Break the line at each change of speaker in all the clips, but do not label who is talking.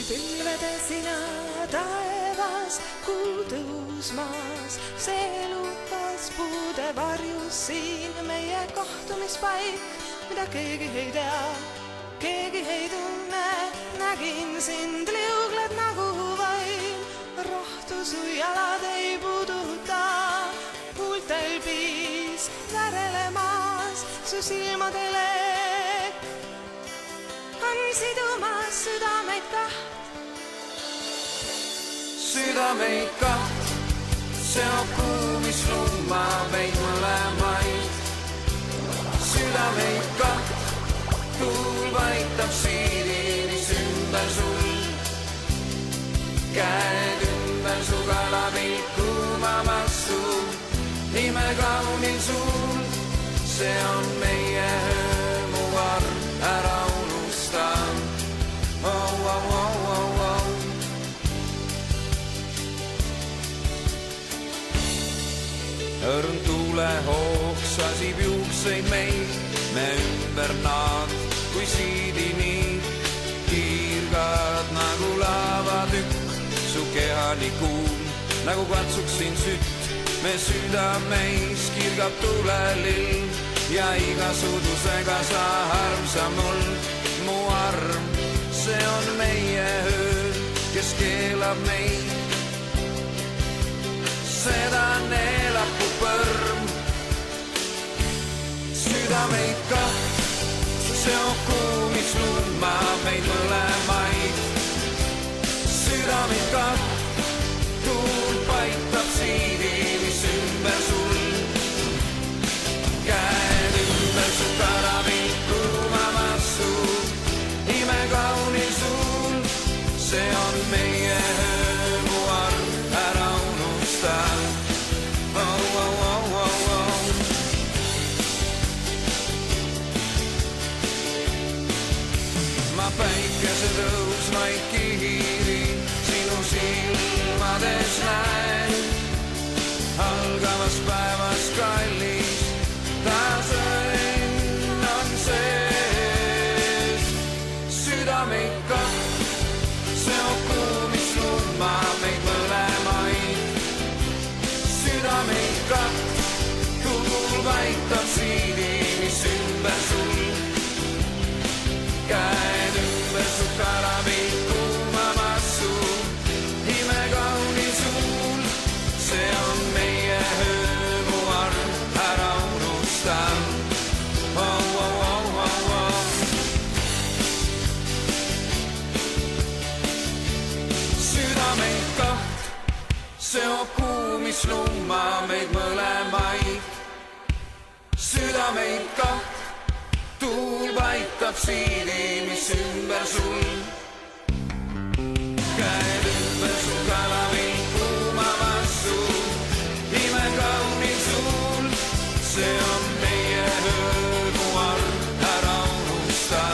Pilvede sina taevas, kuu tõus maas, see lupas puude varjus siin meie kohtumispaik, mida keegi ei tea, keegi ei tunne. Nägin sind, liugled nagu vaim, rohtu su jalad ei puuduta, huultel piis värelemas, su silmadele on sidumas südameid kaht.
Südameid kaht, seob kuu, mis lummab meid mõlemaid. Südameid kaht, tuul vaitab siidinis ümber sul. Käed ümber su kalapilt kuumamas su, imekaunil sul. See on meie mu arm, ära unusta. Oh, oh, oh, oh, oh. Õrn tuulehoog sasib juukseid meil, me ümber naad kui siidini. Kiirgad nagu laavatükk, su kehali kuum, nagu katsuksin sütt. Me südameis kirgab tulelill ja iga sudusega sa armsa mul. Mu arm, see on meie ööl, kes keelab meid. Seda neelab ku põrm. Südameid kaht, seob kuu, mis lummab meid mõlemaid. Südameid kaht, tuul paitab siidinis ümber sul. Käed ümber su karapilt kuumamas su, imekaunil sul. See on meie öö, mu arm, ära unusta. Oh, oh, oh, oh, oh. Ma päikese tõusvaid kihiri sinu silmades näen. Algavas päevas kallis, taas õnn on sees. Südameid kaht, seob kuu, mis lummab meid mõlemaid. Südameid kaht, tuul vaitab siidinis ümber sul. Käed ümber su karapilt kuumamas su, imekaunil sul. See on meie öö, mu arm, ära unusta. Oh, oh, oh, oh, oh. Südameid kaht, seob kuu, mis lummab meid mõlemaid. Südameid kaht, tuul vaitab siidinis ümber sul. Käed ümber su kalapilt kuumamas su, imekaunil sul. See on meie öö, mu arm, ära unusta.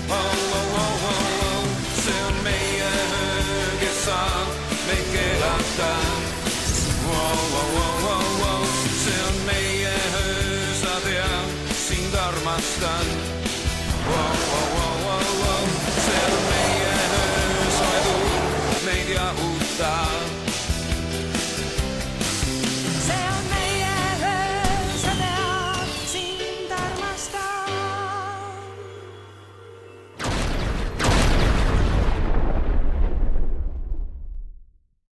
Oh, oh, oh, oh, oh. See on meie öö, kes saab meid keelata. Oh, oh, oh, oh, oh. See on meie öö, sa tead, sind armastan. Oh.